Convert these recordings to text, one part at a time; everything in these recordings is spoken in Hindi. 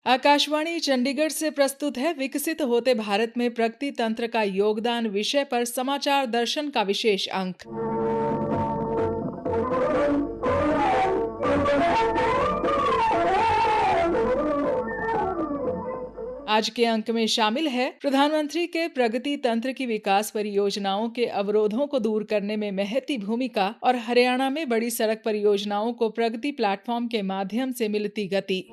आकाशवाणी चंडीगढ़ से प्रस्तुत है विकसित होते भारत में प्रगति तंत्र का योगदान विषय पर समाचार दर्शन का विशेष अंक। आज के अंक में शामिल है प्रधानमंत्री के प्रगति तंत्र की विकास परियोजनाओं के अवरोधों को दूर करने में महती भूमिका और हरियाणा में बड़ी सड़क परियोजनाओं को प्रगति प्लेटफॉर्म के माध्यम से मिलती गति।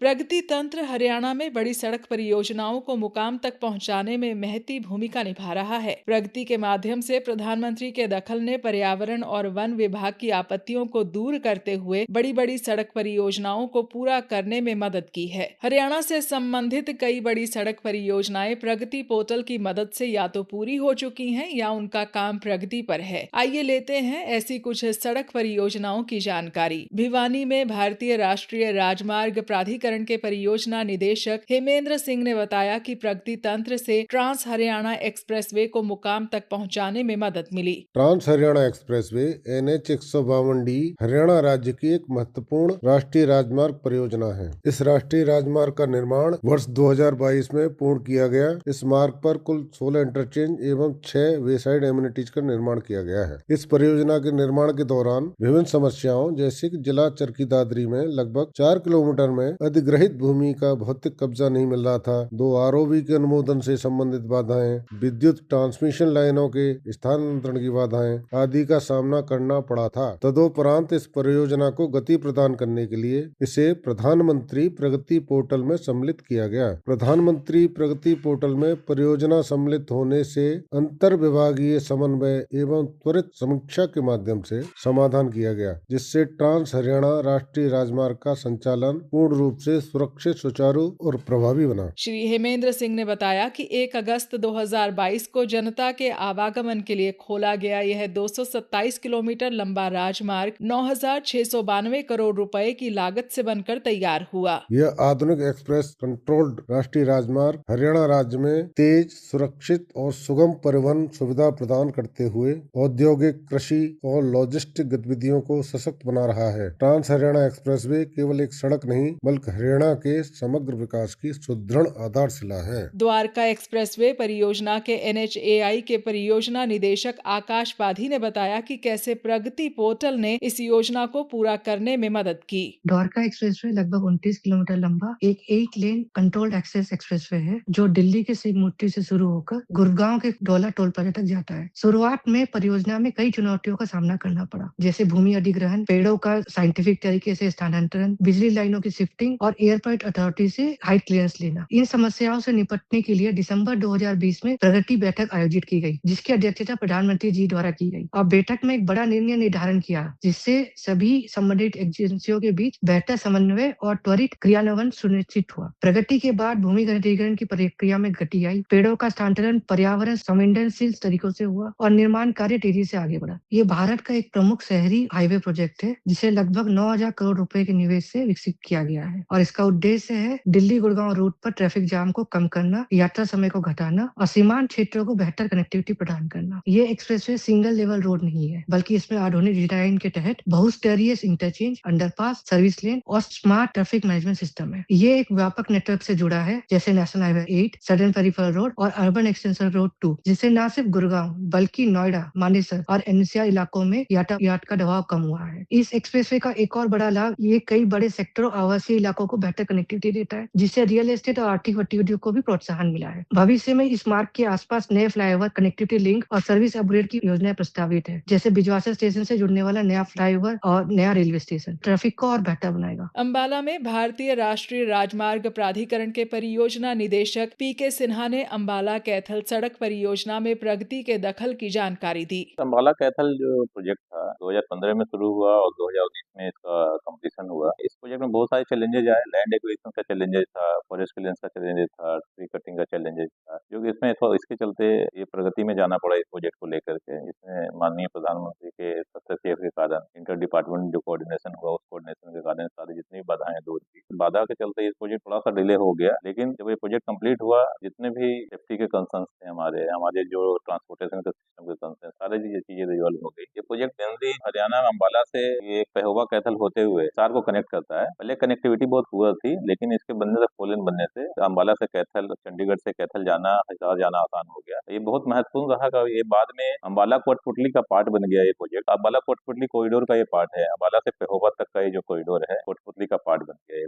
प्रगति तंत्र हरियाणा में बड़ी सड़क परियोजनाओं को मुकाम तक पहुंचाने में महती भूमिका निभा रहा है। प्रगति के माध्यम से प्रधानमंत्री के दखल ने पर्यावरण और वन विभाग की आपत्तियों को दूर करते हुए बड़ी बड़ी सड़क परियोजनाओं को पूरा करने में मदद की है। हरियाणा से संबंधित कई बड़ी सड़क परियोजनाएं प्रगति पोर्टल की मदद से या तो पूरी हो चुकी हैं या उनका काम प्रगति पर है। आइए लेते हैं ऐसी कुछ सड़क परियोजनाओं की जानकारी। भिवानी में भारतीय राष्ट्रीय राजमार्ग प्राधिकरण के परियोजना निदेशक हेमेंद्र सिंह ने बताया कि प्रगति तंत्र से ट्रांस हरियाणा एक्सप्रेसवे को मुकाम तक पहुंचाने में मदद मिली। Trans Haryana expressway NH 152D Haryana राज्य की एक महत्वपूर्ण राष्ट्रीय राजमार्ग परियोजना है। इस राष्ट्रीय राजमार्ग का निर्माण वर्ष 2022 में पूर्ण किया गया। इस मार्ग पर कुल 16 इंटरचेंज एवं 6 वेसाइड एमिनिटीज का निर्माण किया गया है। इस परियोजना के निर्माण के दौरान विभिन्न समस्याओं जैसे कि जिला चरखी दादरी में लगभग 4 किलोमीटर में अधिग्रहित भूमि का भौतिक कब्जा नहीं मिल रहा था, 2 ROV के अनुमोदन से संबंधित बाधाएं, विद्युत ट्रांसमिशन लाइनों के स्थानांतरण की बाधाएं आदि का सामना करना पड़ा था। तदोपरांत इस परियोजना को गति प्रदान करने के लिए इसे प्रधानमंत्री प्रगति पोर्टल में सम्मिलित किया गया। प्रधानमंत्री प्रगति पोर्टल में परियोजना सम्मिलित होने से अंतर विभागीय समन्वय एवं त्वरित समीक्षा के माध्यम से समाधान किया गया, जिससे ट्रांस हरियाणा राष्ट्रीय राजमार्ग का संचालन पूर्ण रूप से सुरक्षित, सुचारू और प्रभावी बना। श्री हेमेंद्र सिंह ने बताया कि 1 अगस्त 2022 को जनता के आवागमन के लिए खोला गया यह 227 किलोमीटर लंबा राजमार्ग 9,692 करोड़ रुपए की लागत से बनकर तैयार हुआ। यह आधुनिक एक्सप्रेस कंट्रोल्ड राष्ट्रीय राजमार्ग हरियाणा राज्य में तेज, सुरक्षित और सुगम परिवहन सुविधा प्रदान करते हुए औद्योगिक, कृषि और लॉजिस्टिक गतिविधियों को सशक्त बना रहा है। ट्रांस हरियाणा एक्सप्रेसवे केवल एक सड़क नहीं बल्कि हरियाणा के समग्र विकास की सुदृढ़ आधारशिला है। द्वारका एक्सप्रेसवे परियोजना के NHAI के परियोजना निदेशक आकाश पाधी ने बताया कि कैसे प्रगति पोर्टल ने इस योजना को पूरा करने में मदद की। द्वारका एक्सप्रेसवे लगभग 29 किलोमीटर लंबा एक 8 लेन कंट्रोल्ड एक्सेस एक्सप्रेसवे है, जो दिल्ली के शिवमूर्ति से शुरू होकर गुड़गांव के डोला टोल प्लाजा तक जाता है। शुरुआत में परियोजना में कई चुनौतियों का सामना करना पड़ा, जैसे भूमि अधिग्रहण, पेड़ों का साइंटिफिक तरीके से स्थानांतरण, बिजली लाइनों की शिफ्टिंग और एयरपोर्ट अथॉरिटी से हाइट क्लियरेंस लेना। इन समस्याओं से निपटने के लिए दिसंबर 2020 में प्रगति बैठक आयोजित की गई, जिसकी अध्यक्षता प्रधानमंत्री जी द्वारा की गई और बैठक में एक बड़ा निर्णय निर्धारण किया, जिससे सभी संबंधित एजेंसियों के बीच बेहतर समन्वय और त्वरित क्रियान्वयन सुनिश्चित हुआ। प्रगति के बाद भूमि अधिग्रहण की प्रक्रिया में गति आई, पेड़ों का स्थानांतरण पर्यावरण संवेदनशील तरीकों से हुआ और निर्माण कार्य तेजी से आगे बढ़ा। ये भारत का एक प्रमुख शहरी हाईवे प्रोजेक्ट है, जिसे लगभग 9,000 करोड़ रुपए के निवेश से विकसित किया गया है और इसका उद्देश्य है दिल्ली गुड़गांव रूट पर ट्रैफिक जाम को कम करना, यात्रा समय को घटाना और सीमांत क्षेत्रों को बेहतर कनेक्टिविटी प्रदान करना। ये एक्सप्रेसवे सिंगल लेवल रोड नहीं है, बल्कि इसमें आधुनिक डिजाइन के तहत बहुस्तरीय इंटरचेंज, अंडरपास, सर्विस लेन और स्मार्ट ट्रैफिक मैनेजमेंट सिस्टम है। ये एक व्यापक नेटवर्क से जुड़ा है, जैसे national highway 8, southern peripheral road और अर्बन एक्सटेंशन रोड 2, जिससे न सिर्फ गुड़गांव बल्कि नोएडा, मानेसर और NCR इलाकों में यातायात का दबाव कम हुआ है। इस एक्सप्रेसवे का एक और बड़ा लाभ ये कई बड़े सेक्टरों आवासीय इलाकों को बेहतर कनेक्टिविटी देता है, जिससे रियल एस्टेट और आर्थिक गतिविधियों को भी प्रोत्साहन मिला है। भविष्य में इस मार्ग के आसपास नए फ्लाईओवर, कनेक्टिविटी लिंक और सर्विस अपग्रेड की योजनाएं प्रस्तावित है, जैसे बिजवासा स्टेशन से जुड़ने वाला नया फ्लाईओवर और नया रेलवे स्टेशन ट्रैफिक को और बेहतर बनाएगा। अंबाला में भारतीय राष्ट्रीय राजमार्ग प्राधिकरण के परियोजना निदेशक PK सिन्हा ने अंबाला कैथल सड़क परियोजना में प्रगति के दखल की जानकारी दी। अंबाला कैथल जो प्रोजेक्ट था 2015 में शुरू हुआ और 2019 में इसका कंप्लीशन हुआ। इस प्रोजेक्ट में बहुत सारे चैलेंजेज आए, लैंड एक्विजिशन का चैलेंजेज था, फॉरेस्ट क्लियरेंस का चैलेंजेज था, ट्री कटिंग का चैलेंजेज था, जो कि इसमें इसके चलते ये प्रगति में जाना पड़ा इस प्रोजेक्ट को लेकर के। इसमें माननीय प्रधानमंत्री के हस्तक्षेप के कारण, इंटर डिपार्टमेंट जो कोऑर्डिनेशन हुआ, उस कोऑर्डिनेशन के कारण सारी जितनी बाधाएं दूर की। बाधा के चलते ये प्रोजेक्ट थोड़ा सा डिले हो गया, लेकिन जब ये प्रोजेक्ट कंप्लीट हुआ, जितने भी सेफ्टी के कंसर्न्स थे हमारे जो ट्रांसपोर्टेशन का सिस्टम सिस्टम के कंसर्न सारी चीजें रिजॉल्व हो गई। ये प्रोजेक्ट जनरली हरियाणा अम्बाला से ये पेहोवा कैथल होते हुए हिसार को कनेक्ट करता है। पहले कनेक्टिविटी बहुत पुअर थी, लेकिन इसके बनने से फोर लेन बनने से अम्बाला से कैथल, चंडीगढ़ से कैथल जाना, हिसार जाना आसान हो गया। ये बहुत महत्वपूर्ण रहा। ये बाद में अम्बाला कोटपुतली का पार्ट बन गया। ये प्रोजेक्ट अम्बाला कोटपुतली कॉरिडोर का ये पार्ट है। अम्बाला से पेहोवा तक का ये जो कॉरिडोर है कोटपुतली का पार्ट बन गया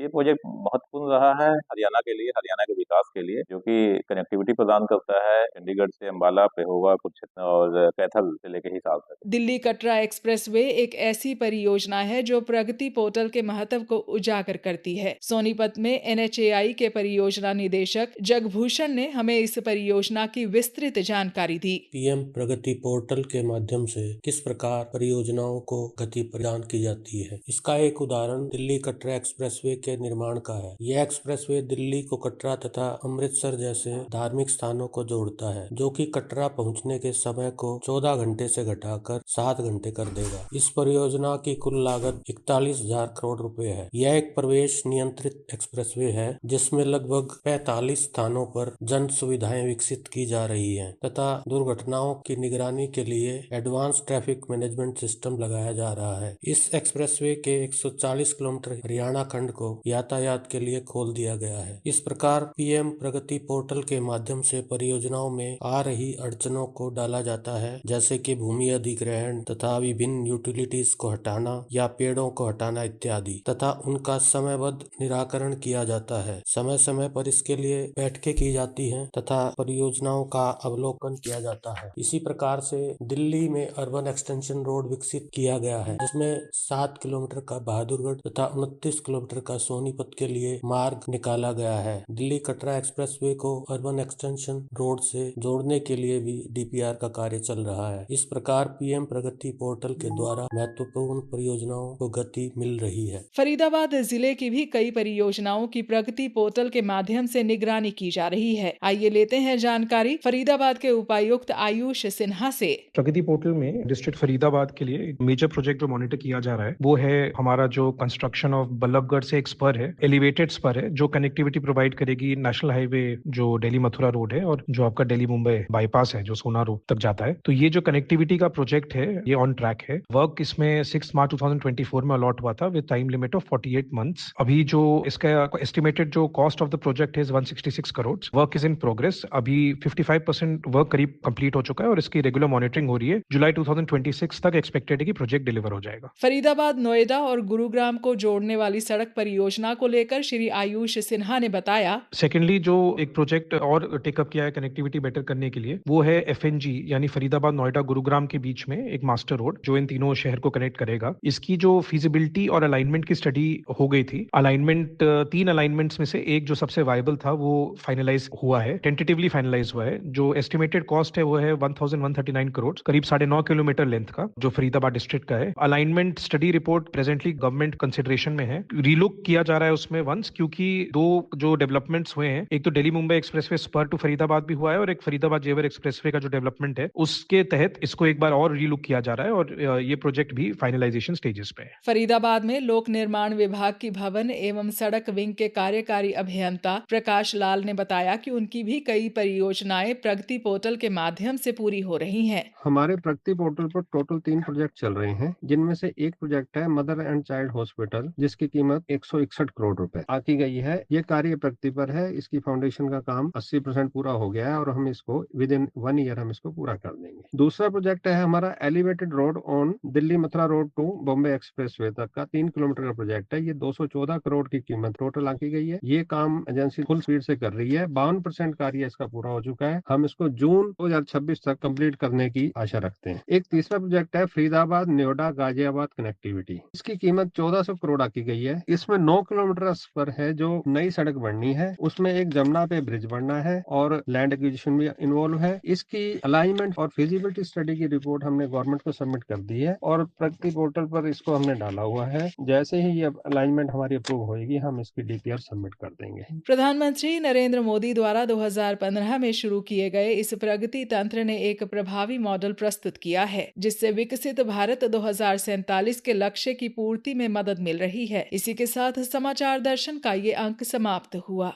ये प्रोजेक्ट महत्वपूर्ण रहा है हरियाणा के लिए, हरियाणा के विकास के लिए, जो कि कनेक्टिविटी प्रदान करता है चंडीगढ़ से अम्बाला, पेहोवा, कुरुक्षेत्र और कैथल से लेकर हिसार तक। दिल्ली कटरा एक्सप्रेसवे एक ऐसी परियोजना है जो प्रगति पोर्टल के महत्व को उजागर करती है। सोनीपत में NHAI के परियोजना निदेशक जगभूषण ने हमें इस परियोजना की विस्तृत जानकारी दी। PM प्रगति पोर्टल के माध्यम से किस प्रकार परियोजनाओं को गति प्रदान की जाती है, इसका एक उदाहरण दिल्ली कटरा एक्सप्रेसवे के निर्माण का है। यह एक्सप्रेसवे दिल्ली को कटरा तथा अमृतसर जैसे धार्मिक स्थानों को जोड़ता है, जो कि कटरा पहुंचने के समय को 14 घंटे से घटाकर 7 घंटे कर देगा। इस परियोजना की कुल लागत 41,000 करोड़ रुपए है। यह एक प्रवेश नियंत्रित एक्सप्रेसवे है जिसमें लगभग 45 स्थानों पर जन सुविधाएं विकसित की जा रही हैं तथा दुर्घटनाओं की निगरानी के लिए एडवांस ट्रैफिक मैनेजमेंट सिस्टम लगाया जा रहा है। इस एक्सप्रेसवे के 140 किलोमीटर हरियाणा खंड को यातायात के लिए खोल दिया गया है। इस प्रकार PM प्रगति पोर्टल के माध्यम से परियोजनाओं में आ रही अड़चनों को डाला जाता है, जैसे कि भूमि अधिग्रहण तथा विभिन्न यूटिलिटीज को हटाना या पेड़ों को हटाना इत्यादि, तथा उनका समयबद्ध निराकरण किया जाता है। समय समय पर इसके लिए बैठकें की जाती हैं तथा परियोजनाओं का अवलोकन किया जाता है। इसी प्रकार से दिल्ली में अर्बन एक्सटेंशन रोड विकसित किया गया है, जिसमें 7 किलोमीटर का बहादुरगढ़ तथा 29 किलोमीटर का सोनीपत के लिए मार्ग निकाला गया है। दिल्ली कटरा एक्सप्रेसवे को अर्बन एक्सटेंशन रोड से जोड़ने के लिए भी DPR का कार्य चल रहा है। इस प्रकार PM प्रगति पोर्टल के द्वारा महत्वपूर्ण परियोजनाओं को गति मिल रही है। फरीदाबाद जिले की भी कई परियोजनाओं की प्रगति पोर्टल के माध्यम से निगरानी की जा रही है। आइए लेते हैं जानकारी फरीदाबाद के उपायुक्त आयुष सिन्हा से। प्रगति पोर्टल में डिस्ट्रिक्ट फरीदाबाद के लिए मेजर प्रोजेक्ट जो मॉनिटर किया जा रहा है वो है हमारा जो कंस्ट्रक्शन ऑफ बल्लभगढ़ से एक स्पर है, एलिवेटेड स्पर है, जो कनेक्टिविटी प्रोवाइड करेगी नेशनल हाईवे जो दिल्ली मथुरा रोड है और जो आपका दिल्ली मुंबई बाईपास है जो सोना रोड तक जाता है। तो ये जो कनेक्टिविटी का प्रोजेक्ट है ये ऑन ट्रैक है। वर्क इसमें 6 मार्च 2024 में अलॉट हुआ था with time limit of 48 months. अभी जो इसका एस्टिमेटेड जो कॉस्ट ऑफ द प्रोजेक्ट है 166 crore. Work is in progress. अभी 55% वर्क करीब कंप्लीट हो चुका है और इसकी रेगुलर मॉनिटरिंग हो रही है। जुलाई 2026 तक एक्सपेक्टेड है कि प्रोजेक्ट डिलीवर हो जाएगा। फरीदाबाद, नोएडा और गुरुग्राम को जोड़ने वाली सड़क परियोजना को लेकर श्री आयुष सिन्हा ने बताया, सेकेंडली जो एक प्रोजेक्ट और टेकअप किया है कनेक्टिविटी बेटर करने के लिए वो है FNG यानी फरीदाबाद, नोएडा, गुरुग्राम के बीच में एक मास्टर रोड जो इन तीनों शहर को कनेक्ट करेगा। इसकी जो फिजिबिलिटी और अलाइनमेंट की स्टडी हो गई थी, अलाइनमेंट 3 अलाइनमेंट्स में से एक जो सबसे वायबल था वो फाइनलाइज हुआ है, टेंटेटिवली फाइनलाइज हुआ है। जो एस्टिमेटेड कॉस्ट है वो है 1139 करोड़, करीब 9.5 किलोमीटर लेंथ का, जो फरीदाबाद डिस्ट्रिक्ट का है। Alignment study report presently government consideration में है। रीलुक किया जा रहा है उसमें वंस, क्योंकि 2 जो डेवलपमेंट्स हुए हैं, एक तो Delhi Mumbai expressway spur to Faridabad भी हुआ है और एक फरीदाबाद जेवर एक्सप्रेसवे का जो डेवलपमेंट है उसके तहत इसको एक बार और रीलुक किया जा रहा है और ये प्रोजेक्ट भी फाइनलाइजेशन स्टेजेस पे है। फरीदाबाद में लोक निर्माण विभाग की भवन एवं सड़क विंग के कार्यकारी अभियंता प्रकाश लाल ने बताया कि उनकी भी कई परियोजनाएं प्रगति पोर्टल के माध्यम से पूरी हो रही हैं। हमारे प्रगति पोर्टल पर टोटल 3 प्रोजेक्ट चल रहे हैं, जिनमें से एक प्रोजेक्ट है मदर एंड चाइल्ड हॉस्पिटल, जिसकी कीमत 161 करोड़ रुपए आकी गई है। ये कार्य प्रगति पर है। इसकी फाउंडेशन का काम 80% पूरा हो गया है और हम इसको विद इन 1 ईयर हम इसको पूरा कर देंगे। दूसरा प्रोजेक्ट है हमारा elevated road on Delhi Mathura road to Bombay expressway तक का 3 किलोमीटर का प्रोजेक्ट है। ये 214 करोड़ की कीमत टोटल आकी गई है। ये काम एजेंसी फुल स्पीड से कर रही है। 52% कार्य इसका पूरा हो चुका है। हम इसको जून 2026 तक कंप्लीट करने की आशा रखते हैं। एक तीसरा प्रोजेक्ट है फरीदाबाद, नोएडा, गाजियाबाद कनेक्टिविटी। इसकी कीमत 1400 करोड़ आकी गई है। इसमें 9 किलोमीटर पर है जो नई सड़क बननी है। उसमें एक जमुना पे ब्रिज बनना है और लैंड एक्विजिशन भी इन्वॉल्व है। इसकी अलाइनमेंट और फिजिबिलिटी स्टडी की रिपोर्ट हमने गवर्नमेंट को सबमिट कर दी है और प्रगति पोर्टल पर इसको हमने डाला हुआ है। जैसे ही ये अलाइनमेंट हमारी अप्रूव होगी हम इसकी DPR सबमिट कर देंगे। प्रधानमंत्री नरेंद्र मोदी द्वारा 2015 में शुरू किए गए इस प्रगति तंत्र ने एक प्रभावी मॉडल प्रस्तुत किया है, जिससे विकसित भारत 2047 के लक्ष्य की पूर्ति में मदद मिल रही है। इसी के साथ समाचार दर्शन का ये अंक समाप्त हुआ।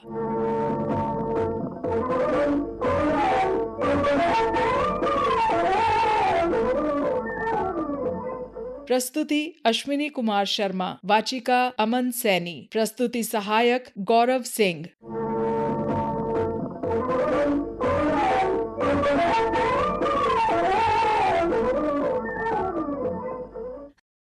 प्रस्तुति अश्विनी कुमार शर्मा, वाचिका अमन सैनी, प्रस्तुति सहायक गौरव सिंह।